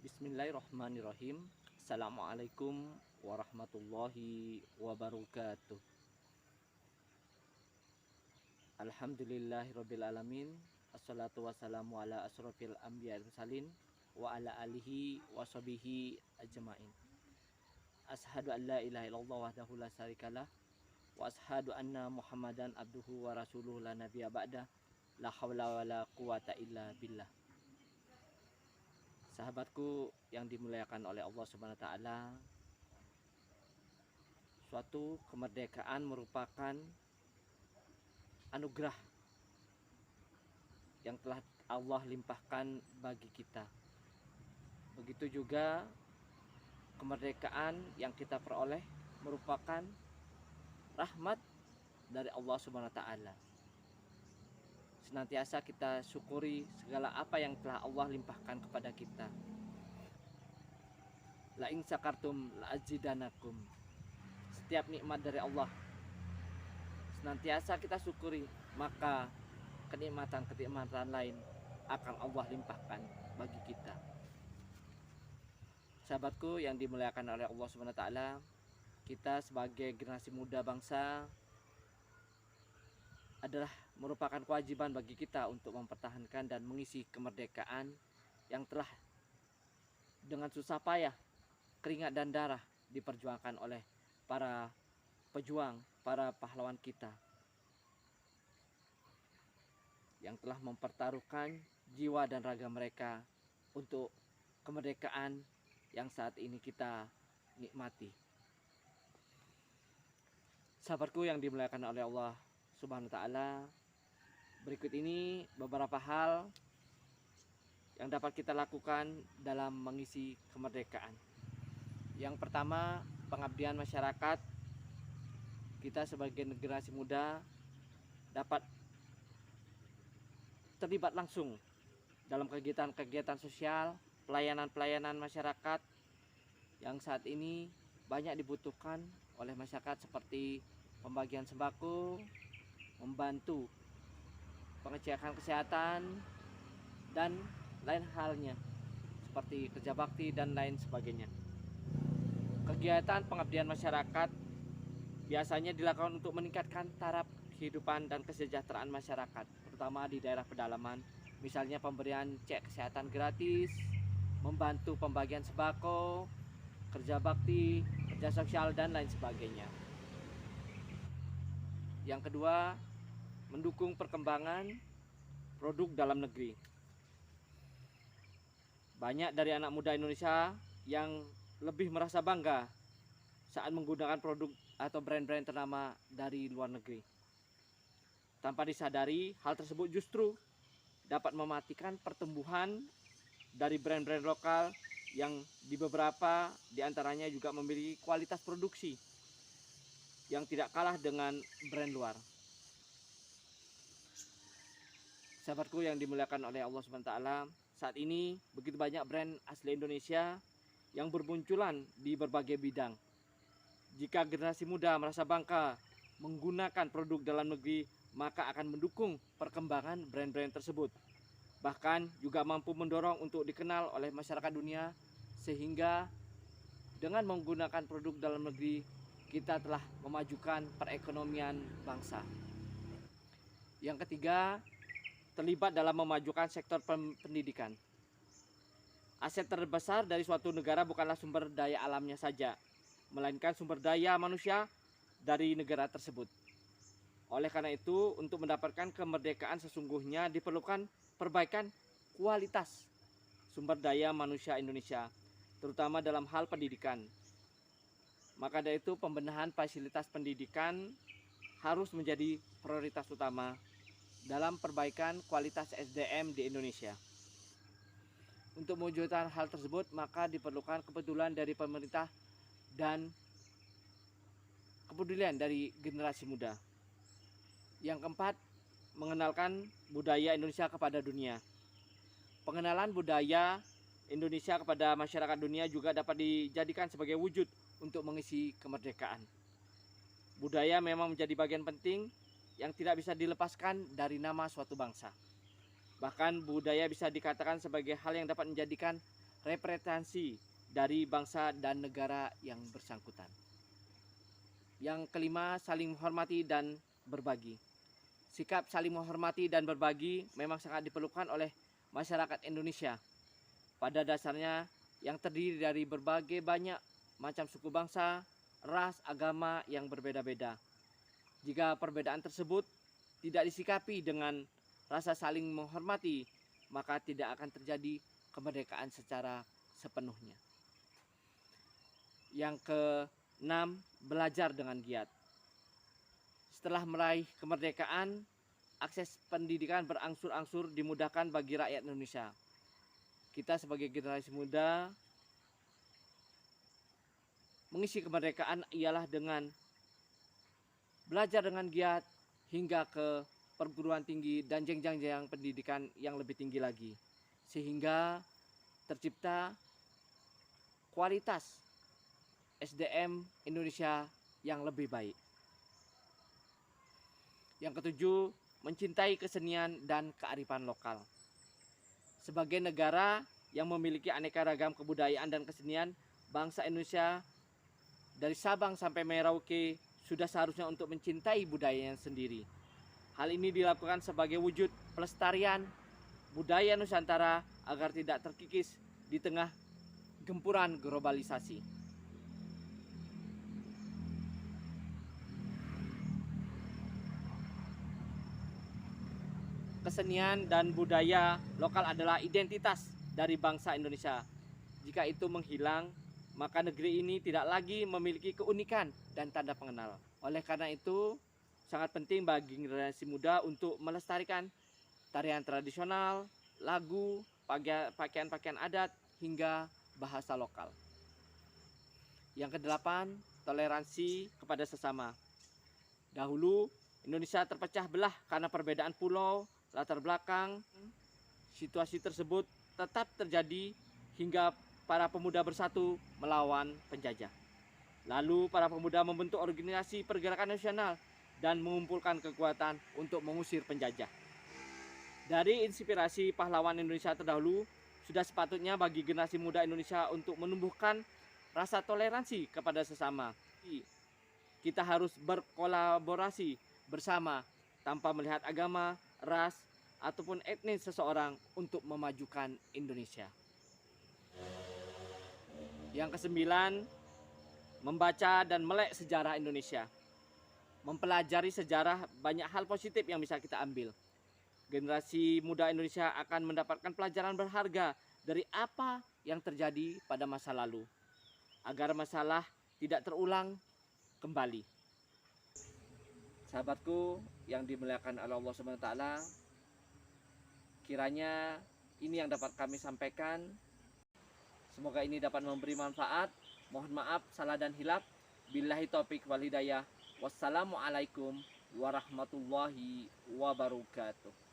Bismillahirrahmanirrahim. Assalamualaikum warahmatullahi wabarakatuh. Alhamdulillahirrabbilalamin. Assalatu wassalamu ala asrofil anbiya mursalin wa ala alihi wa sahbihi ajmain. Ashadu an la ilaha illallah wahdahu la syarikalah wa ashadu anna muhammadan abduhu wa rasuluhu la nabiyya ba'da. La hawla wa la quwata illa billah. Sahabatku yang dimuliakan oleh Allah Subhanahu wa taala, suatu kemerdekaan merupakan anugerah yang telah Allah limpahkan bagi kita. Begitu juga kemerdekaan yang kita peroleh merupakan rahmat dari Allah Subhanahu wa taala. Senantiasa kita syukuri segala apa yang telah Allah limpahkan kepada kita. La in syakartum la azidanakum. Setiap nikmat dari Allah senantiasa kita syukuri, maka kenikmatan-kenikmatan lain akan Allah limpahkan bagi kita. Sahabatku yang dimuliakan oleh Allah Subhanahu wa taala, kita sebagai generasi muda bangsa adalah merupakan kewajiban bagi kita untuk mempertahankan dan mengisi kemerdekaan yang telah dengan susah payah, keringat dan darah diperjuangkan oleh para pejuang, para pahlawan kita yang telah mempertaruhkan jiwa dan raga mereka untuk kemerdekaan yang saat ini kita nikmati. Sahabatku yang dimuliakan oleh Allah Subhanahu wa taala, berikut ini beberapa hal yang dapat kita lakukan dalam mengisi kemerdekaan. Yang pertama, pengabdian masyarakat. Kita sebagai generasi muda dapat terlibat langsung dalam kegiatan-kegiatan sosial, pelayanan-pelayanan masyarakat yang saat ini banyak dibutuhkan oleh masyarakat, seperti pembagian sembako, membantu pengecekan kesehatan, dan lain halnya seperti kerja bakti dan lain sebagainya. Kegiatan pengabdian masyarakat biasanya dilakukan untuk meningkatkan taraf kehidupan dan kesejahteraan masyarakat, terutama di daerah pedalaman, misalnya pemberian cek kesehatan gratis, membantu pembagian sembako, kerja bakti, kerja sosial, dan lain sebagainya. Yang kedua, mendukung perkembangan produk dalam negeri. Banyak dari anak muda Indonesia yang lebih merasa bangga saat menggunakan produk atau brand-brand ternama dari luar negeri. Tanpa disadari, hal tersebut justru dapat mematikan pertumbuhan dari brand-brand lokal yang di beberapa diantaranya juga memiliki kualitas produksi yang tidak kalah dengan brand luar. Sahabatku yang dimuliakan oleh Allah Subhanahu wa taala, saat ini begitu banyak brand asli Indonesia yang bermunculan di berbagai bidang. Jika generasi muda merasa bangga menggunakan produk dalam negeri, maka akan mendukung perkembangan brand-brand tersebut. Bahkan juga mampu mendorong untuk dikenal oleh masyarakat dunia, sehingga dengan menggunakan produk dalam negeri kita telah memajukan perekonomian bangsa. Yang ketiga, terlibat dalam memajukan sektor pendidikan. Aset terbesar dari suatu negara bukanlah sumber daya alamnya saja, melainkan sumber daya manusia dari negara tersebut. Oleh karena itu, untuk mendapatkan kemerdekaan sesungguhnya diperlukan perbaikan kualitas sumber daya manusia Indonesia, terutama dalam hal pendidikan. Maka dari itu, pembenahan fasilitas pendidikan harus menjadi prioritas utama dalam perbaikan kualitas SDM di Indonesia. Untuk mewujudkan hal tersebut, maka diperlukan kepedulian dari pemerintah dan kepedulian dari generasi muda. Yang keempat, mengenalkan budaya Indonesia kepada dunia. Pengenalan budaya Indonesia kepada masyarakat dunia juga dapat dijadikan sebagai wujud untuk mengisi kemerdekaan. Budaya memang menjadi bagian penting yang tidak bisa dilepaskan dari nama suatu bangsa. Bahkan budaya bisa dikatakan sebagai hal yang dapat menjadikan representasi dari bangsa dan negara yang bersangkutan. Yang kelima, saling menghormati dan berbagi. Sikap saling menghormati dan berbagi memang sangat diperlukan oleh masyarakat Indonesia. Pada dasarnya yang terdiri dari berbagai banyak macam suku bangsa, ras, agama yang berbeda-beda. Jika perbedaan tersebut tidak disikapi dengan rasa saling menghormati, maka tidak akan terjadi kemerdekaan secara sepenuhnya. Yang keenam, belajar dengan giat. Setelah meraih kemerdekaan, akses pendidikan berangsur-angsur dimudahkan bagi rakyat Indonesia. Kita sebagai generasi muda mengisi kemerdekaan ialah dengan belajar dengan giat hingga ke perguruan tinggi dan jenjang-jenjang pendidikan yang lebih tinggi lagi, sehingga tercipta kualitas SDM Indonesia yang lebih baik. Yang ketujuh, mencintai kesenian dan kearifan lokal. Sebagai negara yang memiliki aneka ragam kebudayaan dan kesenian, bangsa Indonesia dari Sabang sampai Merauke sudah seharusnya untuk mencintai budayanya sendiri. Hal ini dilakukan sebagai wujud pelestarian budaya Nusantara agar tidak terkikis di tengah gempuran globalisasi. Kesenian dan budaya lokal adalah identitas dari bangsa Indonesia. Jika itu menghilang, maka negeri ini tidak lagi memiliki keunikan dan tanda pengenal. Oleh karena itu, sangat penting bagi generasi muda untuk melestarikan tarian tradisional, lagu, pakaian-pakaian adat, hingga bahasa lokal. Yang kedelapan, toleransi kepada sesama. Dahulu, Indonesia terpecah belah karena perbedaan pulau, latar belakang. Situasi tersebut tetap terjadi hingga para pemuda bersatu melawan penjajah. Lalu para pemuda membentuk organisasi pergerakan nasional dan mengumpulkan kekuatan untuk mengusir penjajah. Dari inspirasi pahlawan Indonesia terdahulu, sudah sepatutnya bagi generasi muda Indonesia untuk menumbuhkan rasa toleransi kepada sesama. Kita harus berkolaborasi bersama tanpa melihat agama, ras, ataupun etnis seseorang untuk memajukan Indonesia. Yang kesembilan, membaca dan melek sejarah Indonesia. Mempelajari sejarah, banyak hal positif yang bisa kita ambil. Generasi muda Indonesia akan mendapatkan pelajaran berharga dari apa yang terjadi pada masa lalu, agar masalah tidak terulang kembali. Sahabatku yang dimuliakan oleh Allah SWT, kiranya ini yang dapat kami sampaikan. Semoga ini dapat memberi manfaat. Mohon maaf salah dan hilaf. Billahi taufiq wal hidayah. Wassalamualaikum warahmatullahi wabarakatuh.